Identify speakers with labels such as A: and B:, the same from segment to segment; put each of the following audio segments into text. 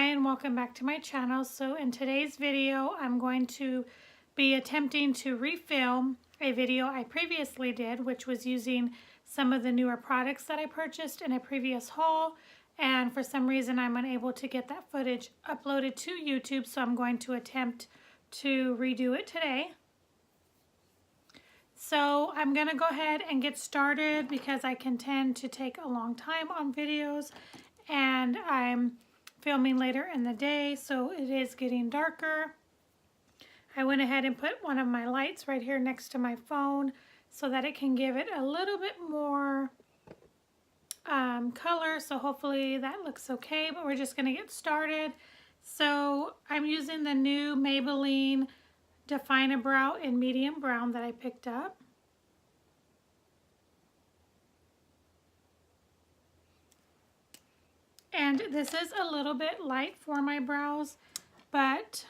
A: and welcome back to my channel. So in today's video, I'm going to be attempting to refilm a video I previously did, which was using some of the newer products that I purchased in a previous haul. And for some reason, I'm unable to get that footage uploaded to YouTube, so I'm going to attempt to redo it today. So I'm going to go ahead and get started because I can tend to take a long time on videos, and I'm filming later in the day, so it is getting darker. I went ahead and put one of my lights right here next to my phone so that it can give it a little bit more color, so hopefully that looks okay, but we're just going to get started. So I'm using the new Maybelline Define a Brow in medium brown that I picked up. And this is a little bit light for my brows, but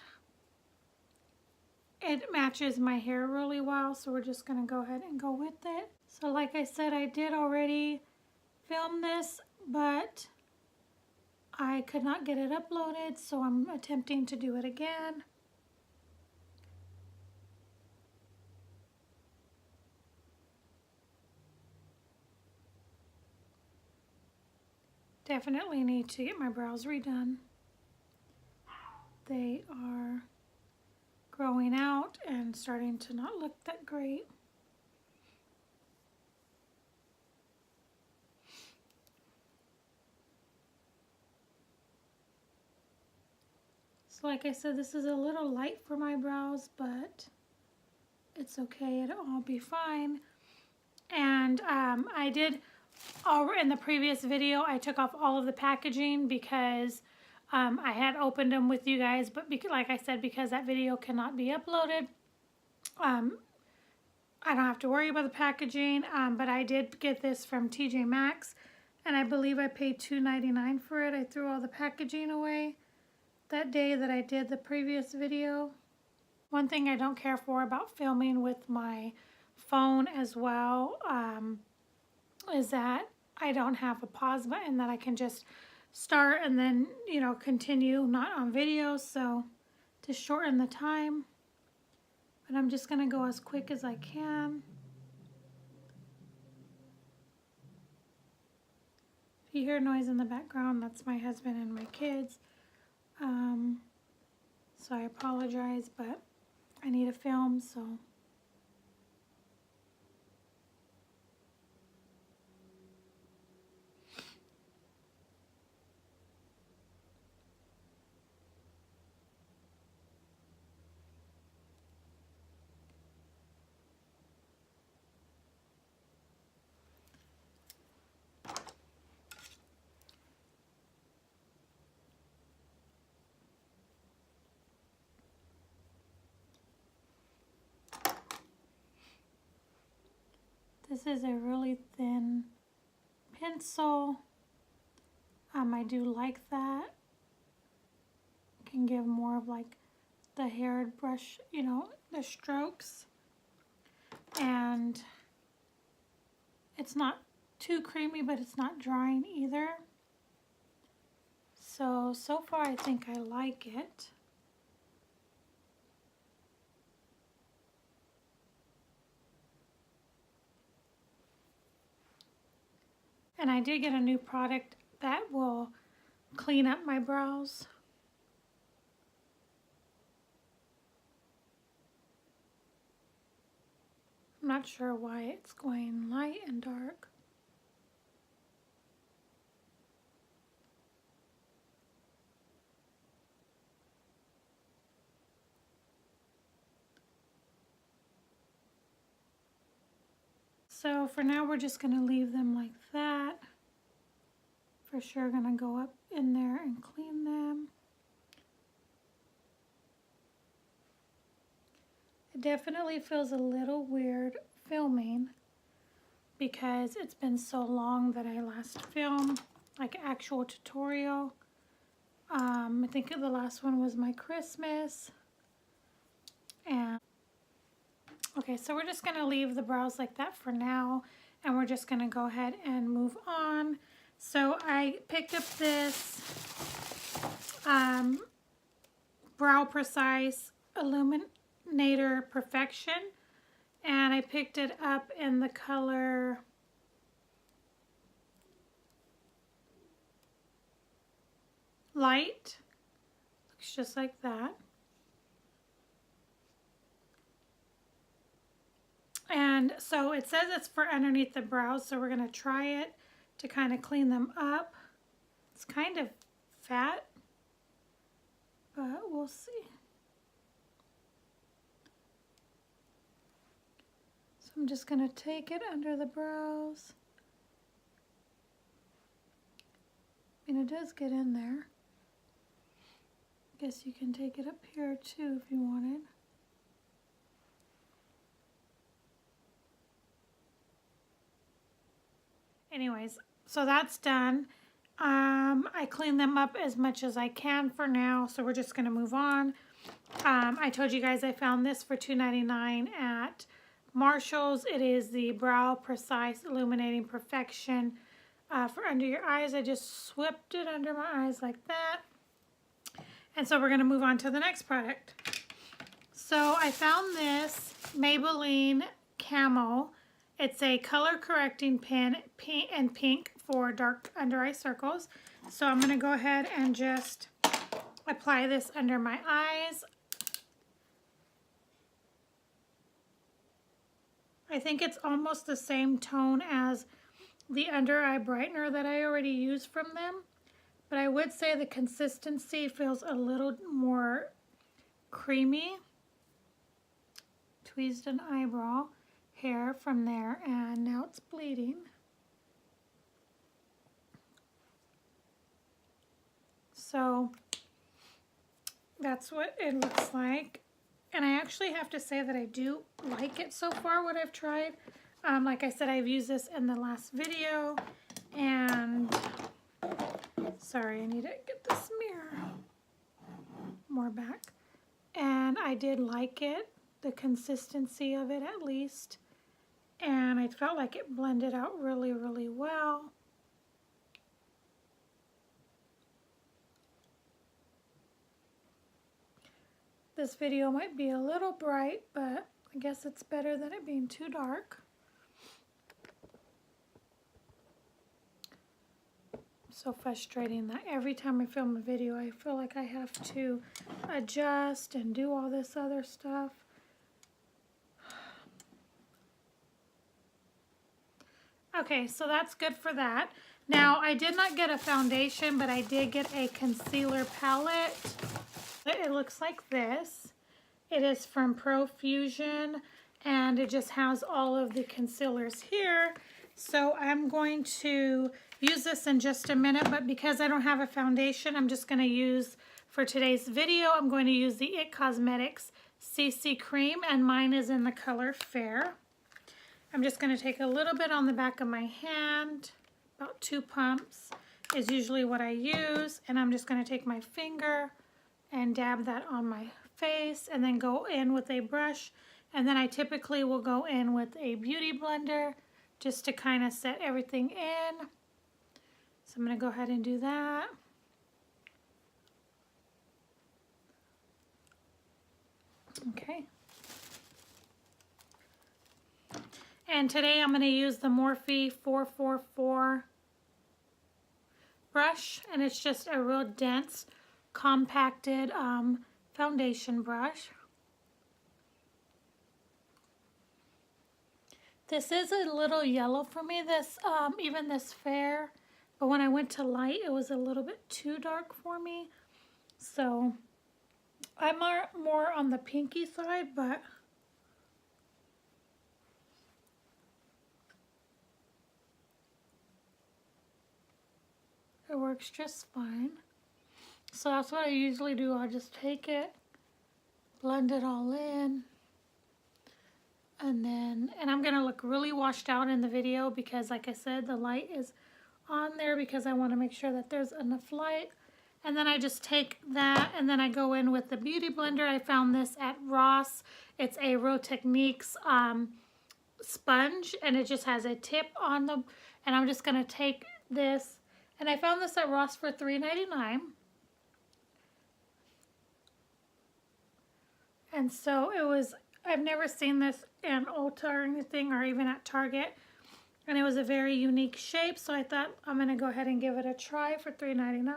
A: it matches my hair really well, so we're just going to go ahead and go with it. So like I said, I did already film this, but I could not get it uploaded, so I'm attempting to do it again. Definitely need to get my brows redone. They are growing out and starting to not look that great. So like I said, this is a little light for my brows, but it's okay, it'll all be fine. And I did, in the previous video, I took off all of the packaging because I had opened them with you guys, but like I said, because that video cannot be uploaded, I don't have to worry about the packaging, but I did get this from TJ Maxx, and I believe I paid $2.99 for it. I threw all the packaging away that day that I did the previous video. One thing I don't care for about filming with my phone as well is that I don't have a pause button that I can just start and then, you know, continue, not on video, so to shorten the time. But I'm just going to go as quick as I can. If you hear noise in the background, that's my husband and my kids. So I apologize, but I need to film, so. This is a really thin pencil. I do like that. Can give more of like the haired brush, you know, the strokes. And it's not too creamy, but it's not drying either. So far I think I like it. And I did get a new product that will clean up my brows. I'm not sure why it's going light and dark. So for now, we're just going to leave them like that. For sure, going to go up in there and clean them. It definitely feels a little weird filming because it's been so long that I last filmed like actual tutorial. I think the last one was my Christmas. And okay, so we're just going to leave the brows like that for now, and we're just going to go ahead and move on. So I picked up this Brow Precise Illuminator Perfection, and I picked it up in the color Light. Looks just like that. And so it says it's for underneath the brows, so we're going to try it to kind of clean them up. It's kind of fat, but we'll see. So I'm just going to take it under the brows. And it does get in there. Guess you can take it up here too if you wanted. Anyways, so that's done. I cleaned them up as much as I can for now, so we're just going to move on. I told you guys I found this for $2.99 at Marshall's. It is the Brow Precise Illuminating Perfection for under your eyes. I just swept it under my eyes like that. And so we're going to move on to the next product. So I found this Maybelline Camo. It's a color correcting pen, pink for dark under eye circles. So I'm going to go ahead and just apply this under my eyes. I think it's almost the same tone as the under eye brightener that I already used from them. But I would say the consistency feels a little more creamy. Tweezed an eyebrow hair from there, and now it's bleeding. So that's what it looks like. And I actually have to say that I do like it so far, what I've tried. Like I said, I've used this in the last video, and sorry, I need to get this mirror more back. And I did like it, the consistency of it at least. And I felt like it blended out really, really well. This video might be a little bright, but I guess it's better than it being too dark. So frustrating that every time I film a video, I feel like I have to adjust and do all this other stuff. Okay, so that's good for that. Now, I did not get a foundation, but I did get a concealer palette. It looks like this. It is from Profusion, and it just has all of the concealers here. So I'm going to use this in just a minute, but because I don't have a foundation, I'm just going to use, for today's video, I'm going to use the IT Cosmetics CC Cream, and mine is in the color Fair. I'm just going to take a little bit on the back of my hand, about 2 pumps is usually what I use, and I'm just going to take my finger and dab that on my face, and then go in with a brush, and then I typically will go in with a beauty blender just to kind of set everything in. So I'm going to go ahead and do that. Okay. And today I'm going to use the Morphe 444 brush, and it's just a real dense, compacted foundation brush. This is a little yellow for me, this even this Fair, but when I went to light, it was a little bit too dark for me. So I'm more on the pinky side, but it works just fine. So that's what I usually do. I'll just take it, blend it all in, and I'm gonna look really washed out in the video because, like I said, the light is on there because I want to make sure that there's enough light. And then I just take that, and then I go in with the beauty blender. I found this at Ross. It's a Real Techniques sponge, and it just has a tip on the, and I'm just gonna take this, and I found this at Ross for $3.99. And so it was, I've never seen this in Ulta or anything, or even at Target. And it was a very unique shape, so I thought I'm going to go ahead and give it a try for $3.99.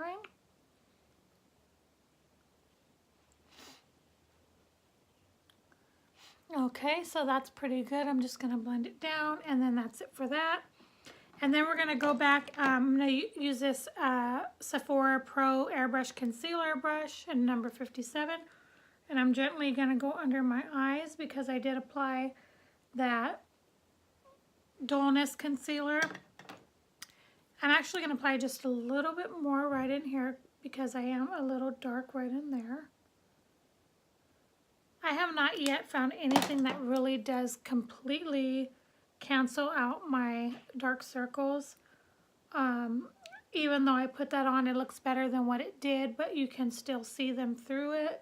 A: Okay, so that's pretty good. I'm just going to blend it down, and then that's it for that. And then we're going to go back. I'm going to use this Sephora Pro Airbrush Concealer Brush in number 57. And I'm gently going to go under my eyes because I did apply that dullness concealer. I'm actually going to apply just a little bit more right in here because I am a little dark right in there. I have not yet found anything that really does completely cancel out my dark circles. Even though I put that on, it looks better than what it did, but you can still see them through it.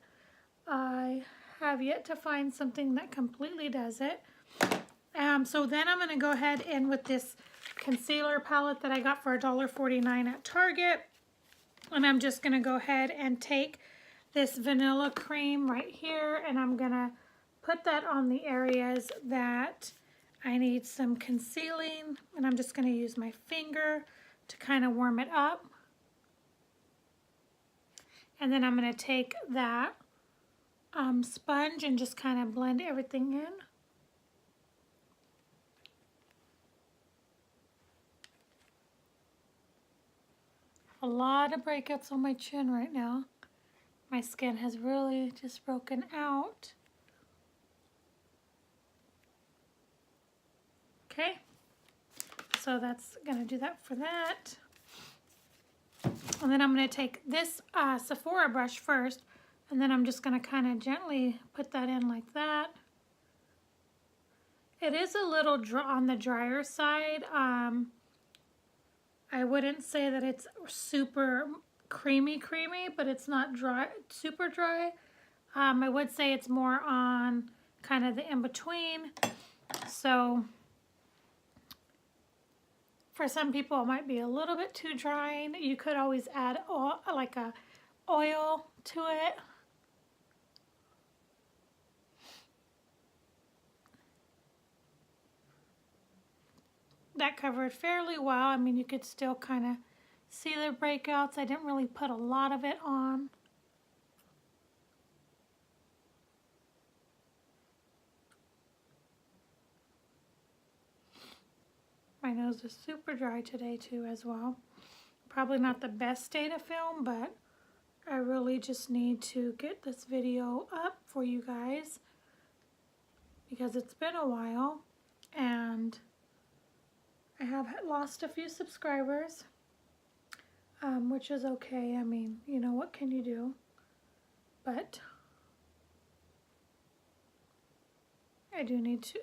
A: I have yet to find something that completely does it. So then I'm going to go ahead and with this concealer palette that I got for $1.49 at Target, and I'm just going to go ahead and take this vanilla cream right here, and I'm going to put that on the areas that I need some concealing, and I'm just going to use my finger to kind of warm it up. And then I'm going to take that sponge and just kind of blend everything in. A lot of breakouts on my chin right now. My skin has really just broken out. Okay, so that's gonna do that for that. And then I'm gonna take this Sephora brush first, and then I'm just gonna kind of gently put that in like that. It is a little on the drier side. I wouldn't say that it's super creamy, but it's not dry, super dry. I would say it's more on kind of the in-between. So for some people, it might be a little bit too drying. You could always add like a oil to it. That covered fairly well. I mean, you could still kind of see the breakouts. I didn't really put a lot of it on. My nose is super dry today too as well. Probably not the best day to film, but I really just need to get this video up for you guys because it's been a while and I have lost a few subscribers, which is okay. I mean, you know, what can you do? But I do need to.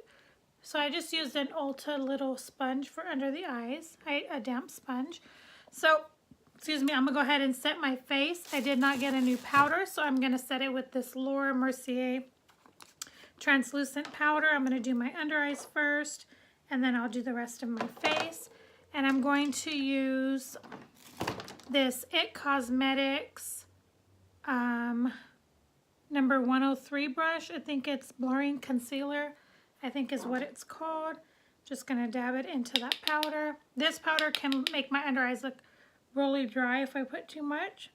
A: So I just used an Ulta little sponge for under the eyes, a damp sponge. So, excuse me, I'm going to go ahead and set my face. I did not get a new powder, so I'm going to set it with this Laura Mercier translucent powder. I'm going to do my under eyes first, and then I'll do the rest of my face. And I'm going to use this IT Cosmetics number 103 brush. I think it's Blurring Concealer, I think is what it's called. Just going to dab it into that powder. This powder can make my under eyes look really dry if I put too much.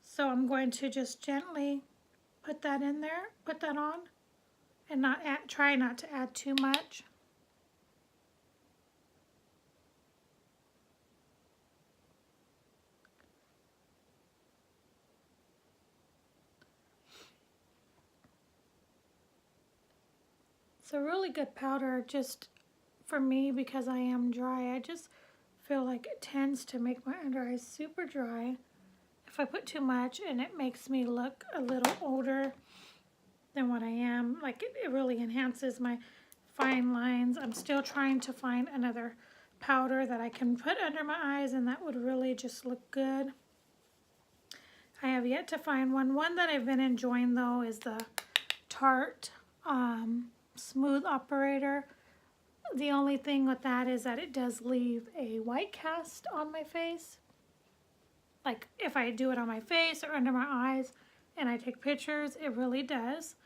A: So I'm going to just gently put that in there, put that on, and try not to add too much. It's a really good powder just for me because I am dry. I just feel like it tends to make my under eyes super dry if I put too much, and it makes me look a little older than what I am. Like it really enhances my fine lines. I'm still trying to find another powder that I can put under my eyes and that would really just look good. I have yet to find one. One that I've been enjoying though is the Tarte Smooth Operator. The only thing with that is that it does leave a white cast on my face. Like if I do it on my face or under my eyes and I take pictures, it really does.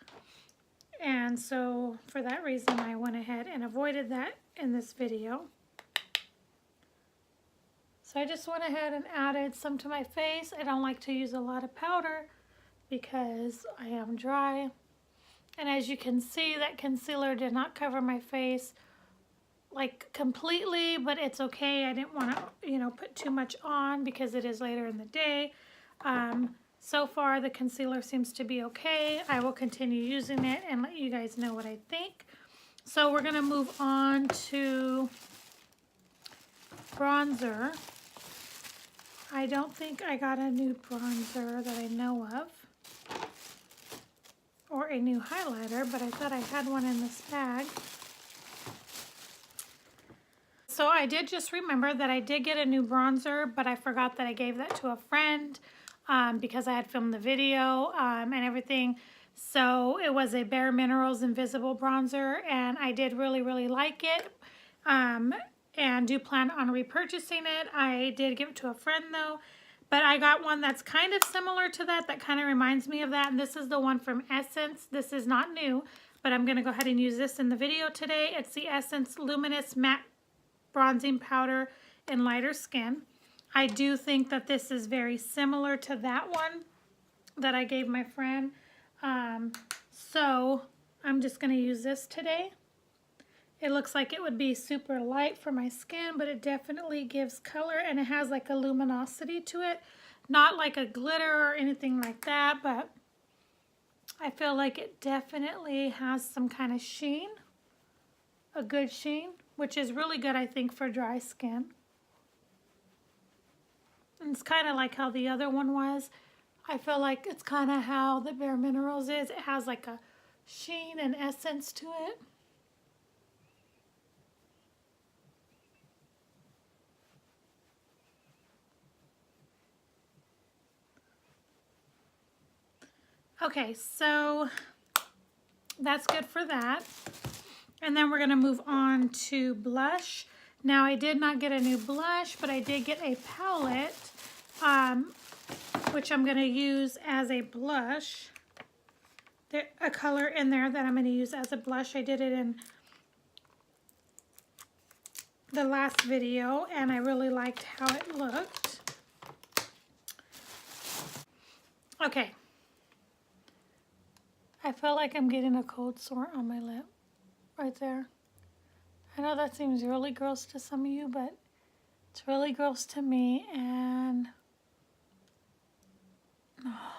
A: And so for that reason, I went ahead and avoided that in this video. So I just went ahead and added some to my face. I don't like to use a lot of powder because I am dry. And as you can see, that concealer did not cover my face like completely, but it's okay. I didn't want to, you know, put too much on because it is later in the day. So far, the concealer seems to be okay. I will continue using it and let you guys know what I think. So we're going to move on to bronzer. I don't think I got a new bronzer that I know of, or a new highlighter, but I thought I had one in this bag. So I did just remember that I did get a new bronzer, but I forgot that I gave that to a friend because I had filmed the video and everything. So it was a Bare Minerals Invisible Bronzer, and I did really like it. And do plan on repurchasing it. I did give it to a friend though, but I got one that's kind of similar to that, that kind of reminds me of that, and this is the one from Essence. This is not new, but I'm going to go ahead and use this in the video today. It's the Essence Luminous Matte Bronzing Powder in Lighter Skin. I do think that this is very similar to that one that I gave my friend. So I'm just going to use this today. It looks like it would be super light for my skin, but it definitely gives color, and it has like a luminosity to it. Not like a glitter or anything like that, but I feel like it definitely has some kind of sheen, a good sheen, which is really good, I think, for dry skin. And it's kind of like how the other one was. I feel like it's kind of how the Bare Minerals is. It has like a sheen and essence to it. Okay, so that's good for that. And then we're going to move on to blush. Now, I did not get a new blush, but I did get a palette, which I'm going to use as a blush. There's a color in there that I'm going to use as a blush. I did it in the last video, and I really liked how it looked. Okay. I feel like I'm getting a cold sore on my lip right there. I know that seems really gross to some of you, but it's really gross to me, and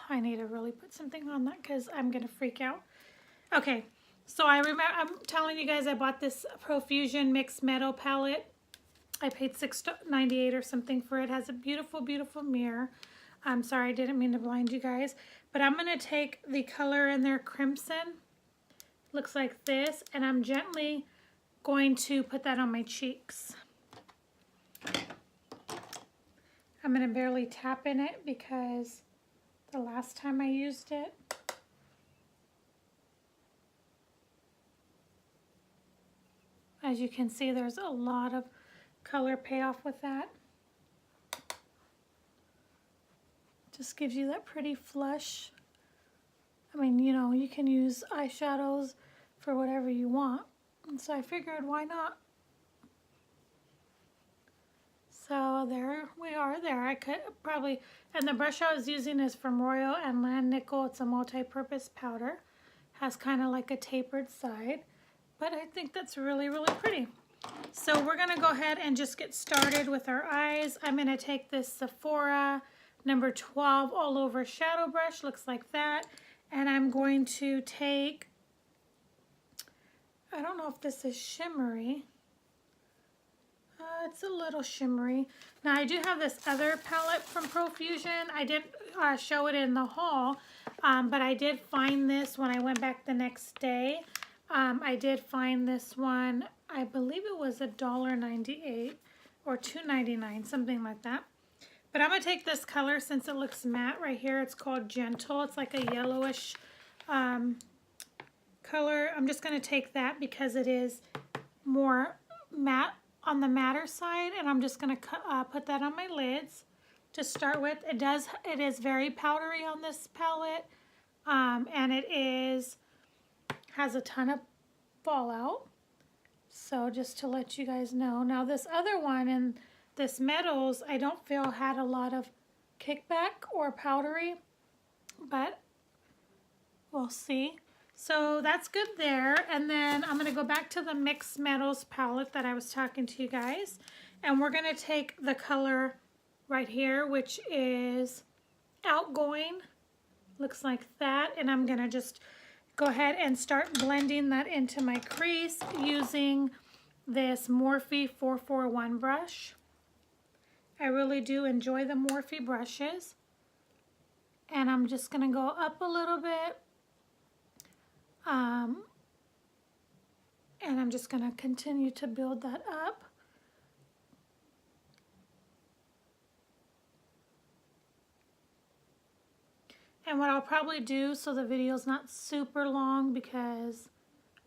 A: I need to really put something on that because I'm going to freak out. Okay, so I'm telling you guys I bought this Profusion Mixed Meadow palette. I paid $6.98 or something for it. It has a beautiful, beautiful mirror. I'm sorry, I didn't mean to blind you guys. But I'm going to take the color in there, Crimson. Looks like this. And I'm gently going to put that on my cheeks. I'm going to barely tap in it because the last time I used it, as you can see, there's a lot of color payoff with that. Just gives you that pretty flush. I mean, you know, you can use eyeshadows for whatever you want. And so I figured, why not? So there we are there. I could probably, and the brush I was using is from Royal and Land Nickel. It's a multi-purpose powder. Has kind of like a tapered side. But I think that's really, really pretty. So we're going to go ahead and just get started with our eyes. I'm going to take this Sephora number 12 all over shadow brush, looks like that. And I'm going to take, I don't know if this is shimmery. It's a little shimmery. Now I do have this other palette from Profusion. I didn't show it in the haul, but I did find this when I went back the next day. I did find this one, I believe it was $1.98 or $2.99, something like that. But I'm going to take this color since it looks matte right here. It's called Gentle. It's like a yellowish color. I'm just going to take that because it is more matte on the matter side. And I'm just going to put that on my lids to start with. It is very powdery on this palette. And it is has a ton of fallout. So just to let you guys know. Now this other one in this Metals, I don't feel had a lot of kickback or powdery, but we'll see. So that's good there. And then I'm going to go back to the Mixed Metals palette that I was talking to you guys. And we're going to take the color right here, which is Outgoing. Looks like that. And I'm going to just go ahead and start blending that into my crease using this Morphe 441 brush. I really do enjoy the Morphe brushes. And I'm just going to go up a little bit. And I'm just going to continue to build that up. And what I'll probably do, so the video's not super long, because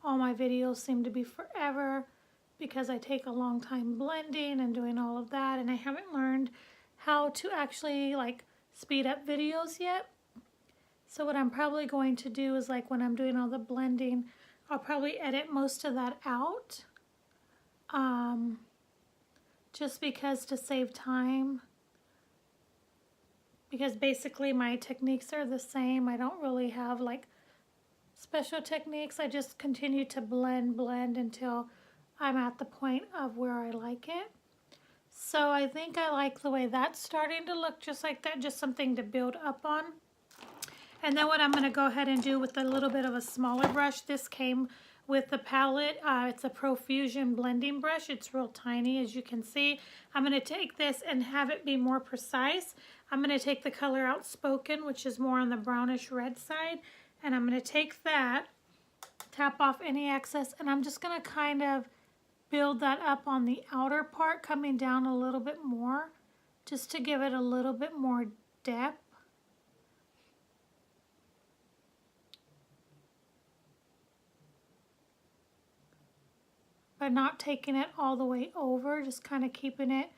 A: all my videos seem to be forever, because I take a long time blending and doing all of that, and I haven't learned how to actually like speed up videos yet. So what I'm probably going to do is, like, when I'm doing all the blending, I'll probably edit most of that out, just because, to save time, because basically my techniques are the same. I don't really have like special techniques. I just continue to blend until I'm at the point of where I like it. So I think I like the way that's starting to look, just like that, just something to build up on. And then what I'm going to go ahead and do with a little bit of a smaller brush, this came with the palette. It's a Profusion blending brush. It's real tiny, as you can see. I'm going to take this and have it be more precise. I'm going to take the color Outspoken, which is more on the brownish red side, and I'm going to take that, tap off any excess, and I'm just going to kind of build that up on the outer part, coming down a little bit more, just to give it a little bit more depth. But not taking it all the way over, just kind of keeping it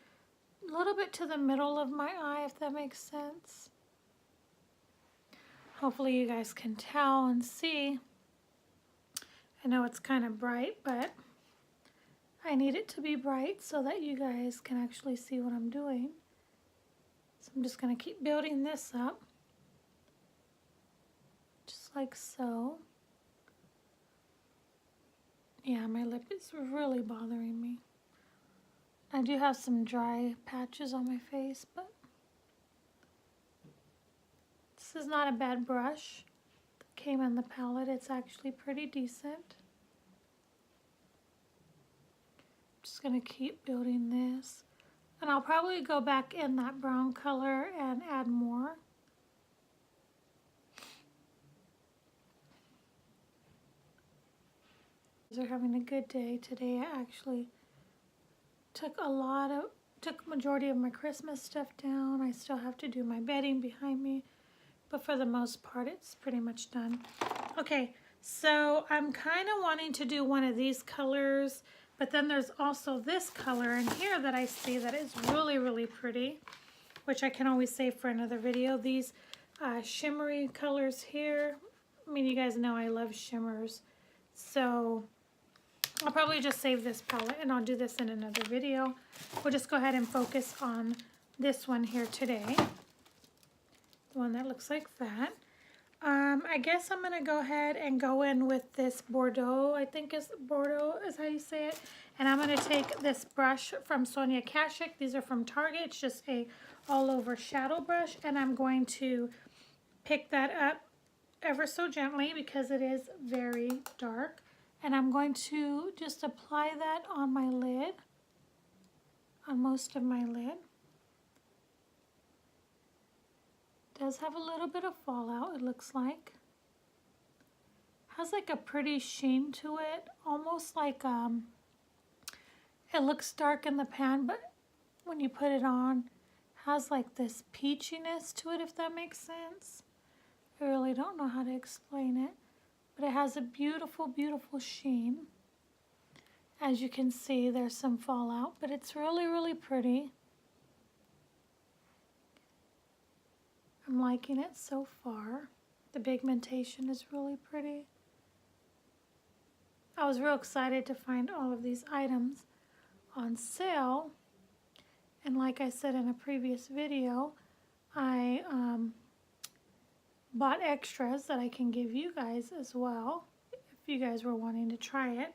A: a little bit to the middle of my eye, if that makes sense. Hopefully you guys can tell and see. I know it's kind of bright, but I need it to be bright so that you guys can actually see what I'm doing. So I'm just going to keep building this up, just like so. Yeah, my lip is really bothering me. I do have some dry patches on my face, but this is not a bad brush that came in the palette. It's actually pretty decent. Just going to keep building this. And I'll probably go back in that brown color and add more. Are having a good day today. I actually took majority of my Christmas stuff down. I still have to do my bedding behind me, but for the most part it's pretty much done. Okay, so I'm kind of wanting to do one of these colors, but then there's also this color in here that I see that is really, really pretty, which I can always save for another video. These shimmery colors here. I mean, you guys know I love shimmers, so I'll probably just save this palette and I'll do this in another video. We'll just go ahead and focus on this one here today. The one that looks like that. I guess I'm going to go ahead and go in with this Bordeaux. I think Bordeaux is how you say it. And I'm going to take this brush from Sonia Kashuk. These are from Target. It's just a all over shadow brush. And I'm going to pick that up ever so gently because it is very dark. And I'm going to just apply that on my lid, on most of my lid. It does have a little bit of fallout, it looks like. Has like a pretty sheen to it, almost like it looks dark in the pan, but when you put it on, has like this peachiness to it, if that makes sense. I really don't know how to explain it. But it has a beautiful, beautiful sheen. As you can see, there's some fallout, but it's really, really pretty. I'm liking it so far. The pigmentation is really pretty. I was real excited to find all of these items on sale. And like I said in a previous video, I bought extras that I can give you guys as well, if you guys were wanting to try it.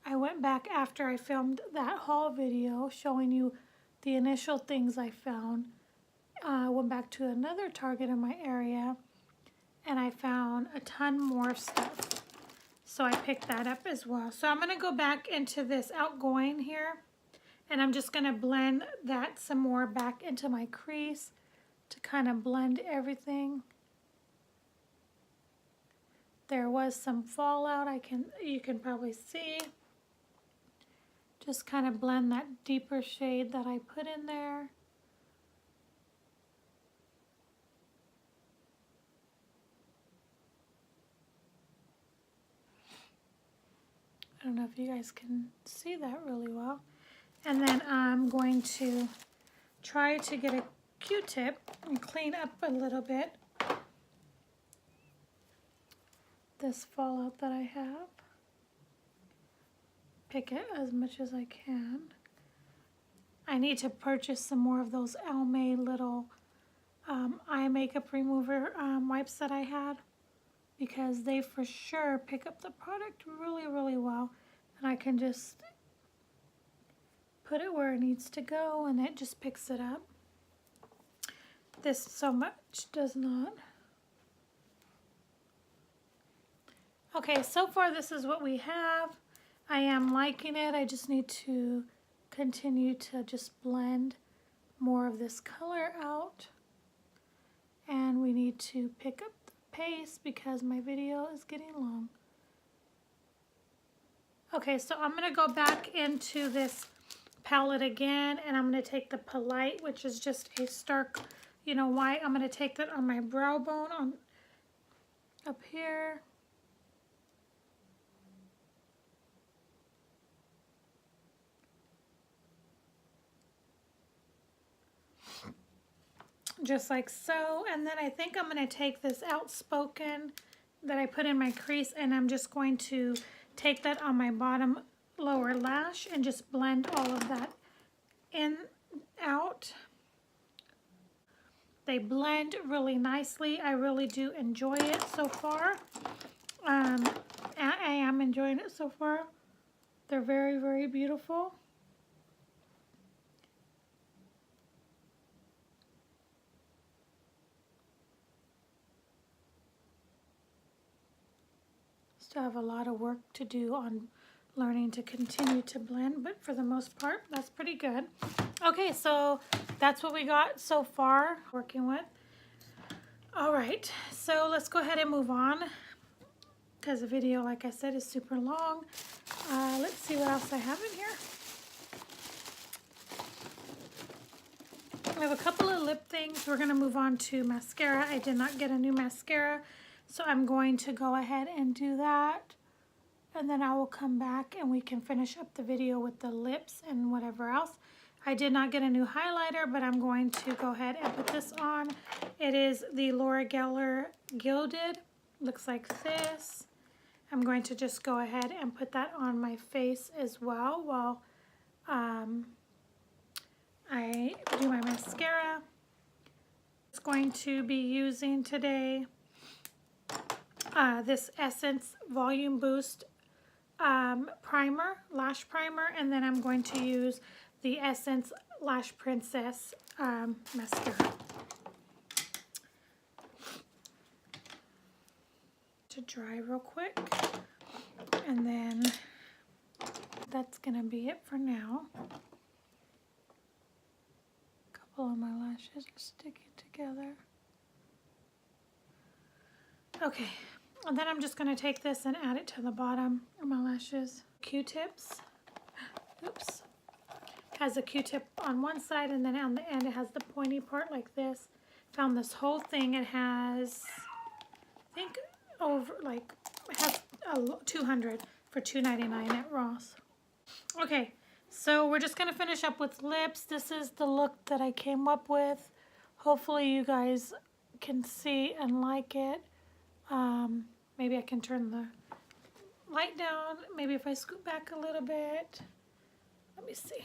A: I went back after I filmed that haul video showing you the initial things I found. I went back to another Target in my area and I found a ton more stuff. So I picked that up as well. So I'm going to go back into this outgoing here, and I'm just going to blend that some more back into my crease to kind of blend everything. There was some fallout you can probably see. Just kind of blend that deeper shade that I put in there. I don't know if you guys can see that really well. And then I'm going to try to get a Q-tip and clean up a little bit this fallout that I have. Pick it as much as I can. I need to purchase some more of those Almay little eye makeup remover wipes that I had, because they for sure pick up the product really, really well. And I can just put it where it needs to go and it just picks it up. This so much does not. Okay, so far this is what we have. I am liking it. I just need to continue to just blend more of this color out. And we need to pick up the pace because my video is getting long. Okay, so I'm going to go back into this palette again, and I'm going to take the Polite, which is just a stark, white. I'm going to take that on my brow bone on up here. Just like so. And then I think I'm going to take this Outspoken that I put in my crease, and I'm just going to take that on my bottom lower lash and just blend all of that out. They blend really nicely. I really do enjoy it so far. I am enjoying it so far. They're very, very beautiful. Still have a lot of work to do on learning to continue to blend, but for the most part, that's pretty good. Okay, so that's what we got so far working with. All right, so let's go ahead and move on because the video, like I said, is super long. Let's see what else I have in here. I have a couple of lip things. We're gonna move on to mascara. I did not get a new mascara, so I'm going to go ahead and do that. And then I will come back and we can finish up the video with the lips and whatever else. I did not get a new highlighter, but I'm going to go ahead and put this on. It is the Laura Geller Gilded. Looks like this. I'm going to just go ahead and put that on my face as well while I do my mascara. It's going to be using today this Essence Volume Boost primer, lash primer, and then I'm going to use the Essence Lash Princess mascara. To dry real quick, and then that's gonna be it for now. A couple of my lashes are sticking together. Okay, and then I'm just going to take this and add it to the bottom of my lashes. Q-tips. Oops. Has a Q-tip on one side, and then on the end it has the pointy part like this. Found this whole thing. It has, I think, it has 200 for $2.99 at Ross. Okay, so we're just going to finish up with lips. This is the look that I came up with. Hopefully you guys can see and like it. Maybe I can turn the light down. Maybe if I scoot back a little bit. Let me see.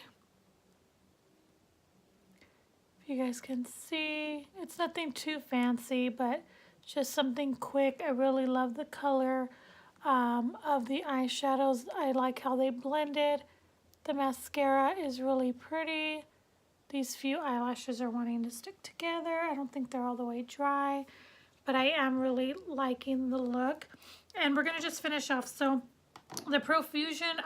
A: If you guys can see, it's nothing too fancy, but just something quick. I really love the color of the eyeshadows. I like how they blended. The mascara is really pretty. These few eyelashes are wanting to stick together. I don't think they're all the way dry, but I am really liking the look. And we're gonna just finish off. So the Profusion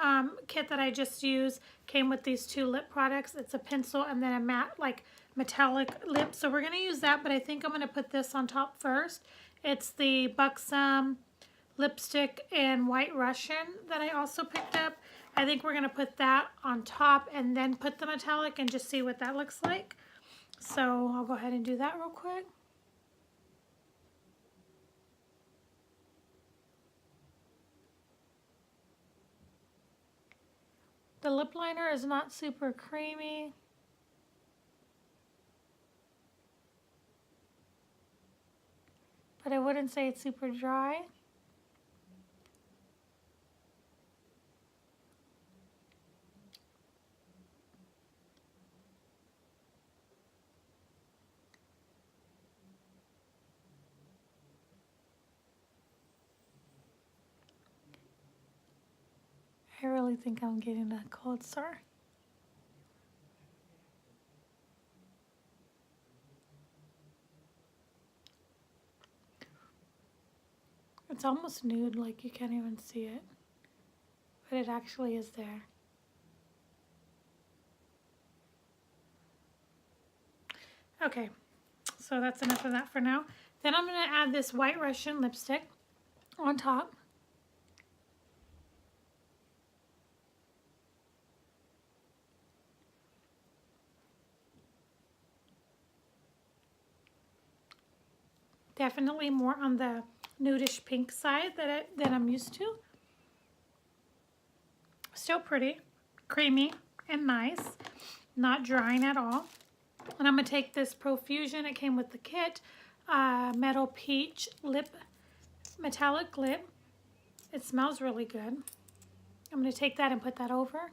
A: kit that I just used came with these two lip products. It's a pencil and then a matte, like metallic lip. So we're gonna use that, but I think I'm gonna put this on top first. It's the Buxom lipstick in White Russian that I also picked up. I think we're gonna put that on top and then put the metallic and just see what that looks like. So I'll go ahead and do that real quick. The lip liner is not super creamy. But I wouldn't say it's super dry. I really think I'm getting a cold sore. It's almost nude, like you can't even see it, but it actually is there. Okay, so that's enough of that for now. Then I'm gonna add this White Russian lipstick on top. Definitely more on the nudish pink side that I'm used to. Still pretty, creamy, and nice. Not drying at all. And I'm going to take this Profusion, it came with the kit, Metal Peach Lip, Metallic Lip. It smells really good. I'm going to take that and put that over.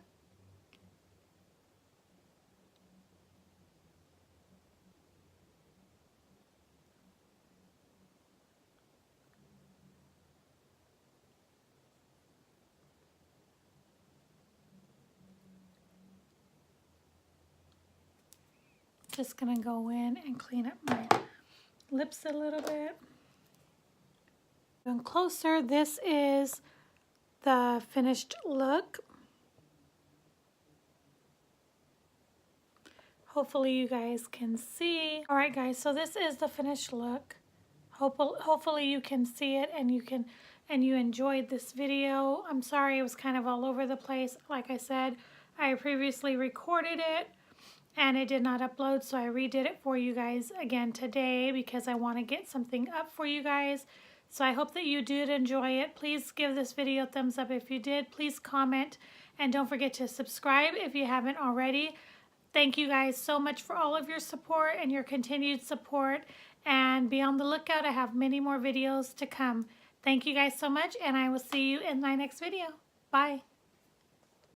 A: Just going to go in and clean up my lips a little bit. Going closer, this is the finished look. Hopefully you guys can see. All right guys, so this is the finished look. Hopefully you can see it and you enjoyed this video. I'm sorry it was kind of all over the place. Like I said, I previously recorded it and it did not upload, so I redid it for you guys again today because I want to get something up for you guys. So I hope that you did enjoy it. Please give this video a thumbs up if you did. Please comment and don't forget to subscribe if you haven't already. Thank you guys so much for all of your support and your continued support. And be on the lookout. I have many more videos to come. Thank you guys so much, and I will see you in my next video. Bye.